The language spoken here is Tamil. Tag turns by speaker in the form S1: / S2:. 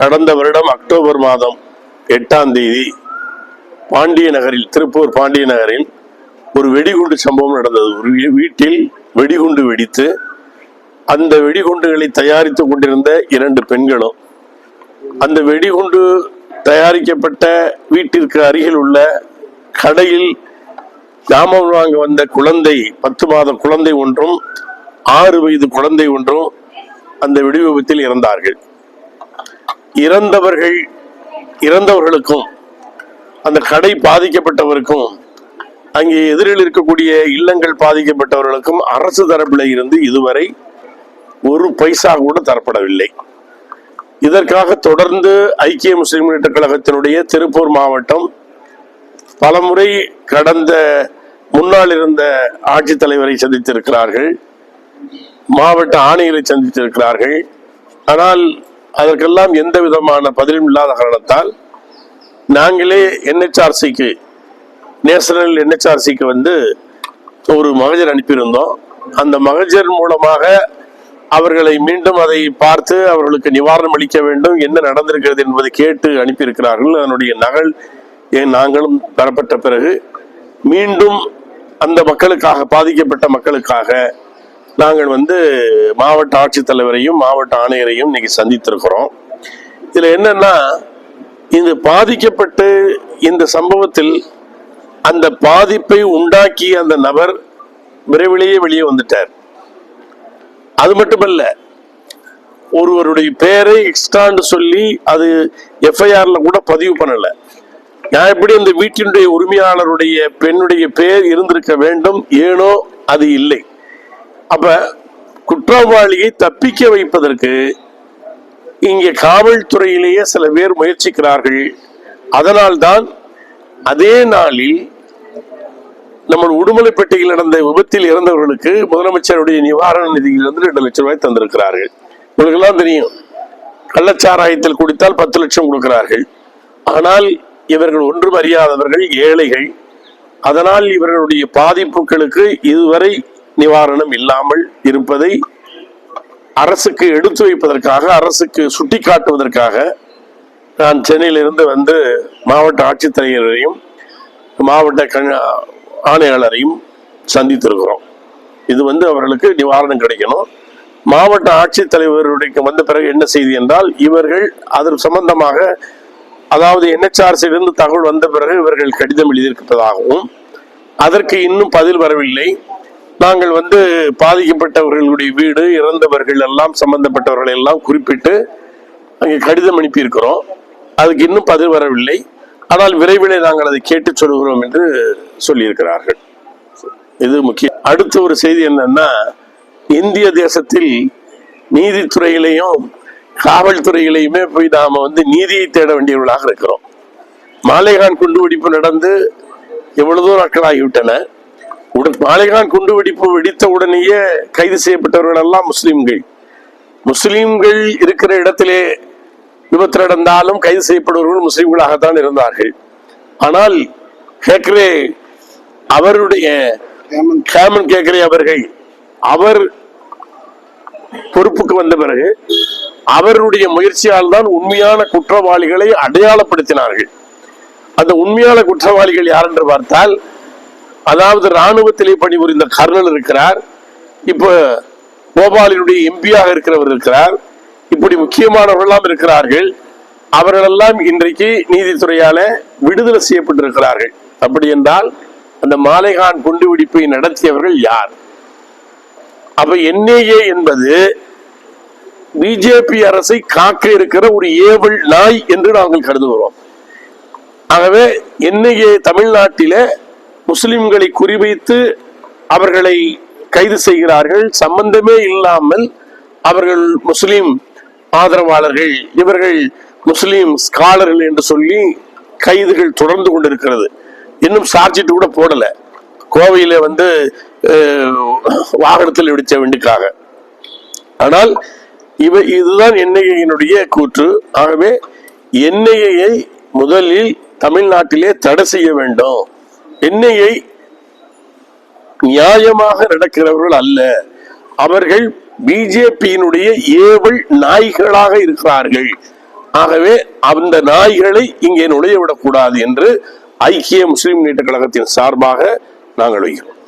S1: கடந்த வருடம் அக்டோபர் மாதம் 8ஆம் தேதி பாண்டிய நகரில், திருப்பூர் பாண்டிய நகரில் ஒரு வெடிகுண்டு சம்பவம் நடந்தது. ஒரு வீட்டில் வெடிகுண்டு வெடித்து அந்த வெடிகுண்டுகளை தயாரித்துக் கொண்டிருந்த 2 பெண்களும் அந்த வெடிகுண்டு தயாரிக்கப்பட்ட வீட்டிற்கு அருகில் உள்ள கடையில் ஜாமான் வாங்க வந்த குழந்தை, 10 மாத குழந்தை ஒன்றும் 6 வயது குழந்தை ஒன்றும் அந்த வெடி விபத்தில் இறந்தார்கள். இறந்தவர்களுக்கும் அந்த கடை பாதிக்கப்பட்டவருக்கும் அங்கே எதிரில் இருக்கக்கூடிய இல்லங்கள் பாதிக்கப்பட்டவர்களுக்கும் அரசு தரப்பில் இருந்து இதுவரை ஒரு பைசா கூட தரப்படவில்லை. இதற்காக தொடர்ந்து ஐக்கிய முஸ்லிம் முன்னேற்றக் கழகத்தினுடைய திருப்பூர் மாவட்டம் பலமுறை கடந்த முன்னால் இருந்த ஆட்சித்தலைவரை சந்தித்திருக்கிறார்கள், மாவட்ட ஆணையரை சந்தித்திருக்கிறார்கள். ஆனால் அதற்கெல்லாம் எந்த விதமான பதிலும் இல்லாத காரணத்தால் நாங்களே NHRCக்கு, நேஷனல் NHRCக்கு வந்து ஒரு மகஜர் அனுப்பியிருந்தோம். அந்த மகஜர் மூலமாக அவர்களை மீண்டும் அதை பார்த்து அவர்களுக்கு நிவாரணம் அளிக்க வேண்டும், என்ன நடந்திருக்கிறது என்பதை கேட்டு அனுப்பியிருக்கிறார்கள். அதனுடைய நகல் நாங்களும் தரப்பட்ட பிறகு மீண்டும் அந்த மக்களுக்காக, பாதிக்கப்பட்ட மக்களுக்காக நாங்கள் வந்து மாவட்ட ஆட்சித்தலைவரையும் மாவட்ட ஆணையரையும் இன்னைக்கு சந்தித்திருக்கிறோம். இதுல என்னன்னா, இந்த பாதிக்கப்பட்டு இந்த சம்பவத்தில் அந்த பாதிப்பை உண்டாக்கிய அந்த நபர் விரைவிலேயே வெளியே வந்துட்டார். அது மட்டுமல்ல, ஒருவருடைய பெயரை எக்ஸ்ட்ரான்னு சொல்லி அது FIRல கூட பதிவு பண்ணல. நான் எப்படி அந்த வீட்டினுடைய உரிமையாளருடைய பெண்ணுடைய பெயர் இருந்திருக்க வேண்டும், ஏனோ அது இல்லை. அப்ப குற்றவாளியை தப்பிக்க வைப்பதற்கு இங்கே காவல்துறையிலேயே சில பேர் முயற்சிக்கிறார்கள். அதனால்தான் அதே நாளில் நம்ம உடுமலைப்பேட்டையில் நடந்த விபத்தில் இறந்தவர்களுக்கு முதலமைச்சருடைய நிவாரண நிதியிலிருந்து 2 லட்சம் ரூபாய் தந்திருக்கிறார்கள். உங்களுக்கு எல்லாம் தெரியும், கள்ளச்சாராயத்தில் குடித்தால் 10 லட்சம் கொடுக்கிறார்கள். ஆனால் இவர்கள் ஒன்றும் அறியாதவர்கள், ஏழைகள். அதனால் இவர்களுடைய பாதிப்புகளுக்கு இதுவரை நிவாரணம் இல்லாமல் இருப்பதை அரசுக்கு எடுத்து வைப்பதற்காக, அரசுக்கு சுட்டி காட்டுவதற்காக நான் சென்னையிலிருந்து வந்து மாவட்ட ஆட்சித்தலைவரையும் மாவட்ட ஆணையாளரையும் சந்தித்திருக்கிறோம். இது வந்து அவர்களுக்கு நிவாரணம் கிடைக்கணும். மாவட்ட ஆட்சித்தலைவருடைய வந்த பிறகு என்ன செய்தி என்றால், இவர்கள் அதற்கு சம்பந்தமாக, அதாவது NHRCயிலிருந்து தகவல் வந்த பிறகு இவர்கள் கடிதம் எழுதியிருப்பதாகவும் அதற்கு இன்னும் பதில் வரவில்லை. நாங்கள் வந்து பாதிக்கப்பட்டவர்களுடைய வீடு, இறந்தவர்கள் எல்லாம், சம்பந்தப்பட்டவர்கள் எல்லாம் குறிப்பிட்டு அங்கே கடிதம் அனுப்பியிருக்கிறோம். அதுக்கு இன்னும் பதில் வரவில்லை. ஆனால் விரைவில் நாங்கள் அதை கேட்டு சொல்கிறோம் என்று சொல்லியிருக்கிறார்கள். இது முக்கியம். அடுத்த ஒரு செய்தி என்னன்னா, இந்திய தேசத்தில் நீதித்துறையிலையும் காவல்துறையிலையுமே போய் நாம வந்து நீதியை தேட வேண்டியவர்களாக இருக்கிறோம். மாலேகான் குண்டுவெடிப்பு நடந்து எவ்வளவோ நாட்கள் ஆகிவிட்டன. மாலேகான் குண்டுவெடிப்பு வெடித்த உடனேயே கைது செய்யப்பட்டவர்கள் எல்லாம் முஸ்லிம்கள் இருக்கிற இடத்திலே விபத்து நடந்தாலும் கைது செய்யப்படுவர்கள் முஸ்லிம்களாகத்தான் இருந்தார்கள். ஆனால் கேக்கரே அவருடைய கேக்கரே அவர் பொறுப்புக்கு வந்த பிறகு அவருடைய முயற்சியால் தான் உண்மையான குற்றவாளிகளை அடையாளப்படுத்தினார்கள். அந்த உண்மையான குற்றவாளிகள் யார் என்று பார்த்தால், அதாவது ராணுவத்திலே பணிபுரிந்த கர்னல் இருக்கிறார், இப்ப போபாலினுடைய MP-யாக இருக்கிறவர் இருக்கிறார், இப்படி முக்கியமானவர்களெல்லாம் இருக்கிறார்கள். அவர்களெல்லாம் இன்றைக்கு நீதித்துறையால விடுதலை செய்யப்பட்டிருக்கிறார்கள். அப்படி என்றால் அந்த மாலேகான் குண்டுவெடிப்பை நடத்தியவர்கள் யார்? அப்ப NIA என்பது BJP அரசை காக்க இருக்கிற ஒரு ஏவல் நாய் என்று நாங்கள் கருதுகிறோம். ஆகவே NIA தமிழ்நாட்டிலே முஸ்லிம்களை குறிவைத்து அவர்களை கைது செய்கிறார்கள். சம்பந்தமே இல்லாமல் அவர்கள் முஸ்லிம் ஆதரவாளர்கள், இவர்கள் முஸ்லிம் ஸ்காலர்கள் என்று சொல்லி கைதுகள் தொடர்ந்து கொண்டிருக்கிறது. இன்னும் சார்ஜிட்டு கூட போடல. கோவையில வந்து வாகனத்தில் வெடிச்ச வெண்டிக்காக. ஆனால் இதுதான் NIA-யினுடைய கூற்று. ஆகவே NIA-யை முதலில் தமிழ்நாட்டிலே தடை செய்ய வேண்டும். NIA நியாயமாக நடக்கிறவர்கள் அல்ல, அவர்கள் BJP-யினுடைய ஏவல் நாய்களாக இருக்கிறார்கள். ஆகவே அந்த நாய்களை இங்கே நுழைய விடக்கூடாது என்று ஐக்கிய முஸ்லிம் முன்னேற்ற கழகத்தின் சார்பாக நாங்கள் வைக்கிறோம்.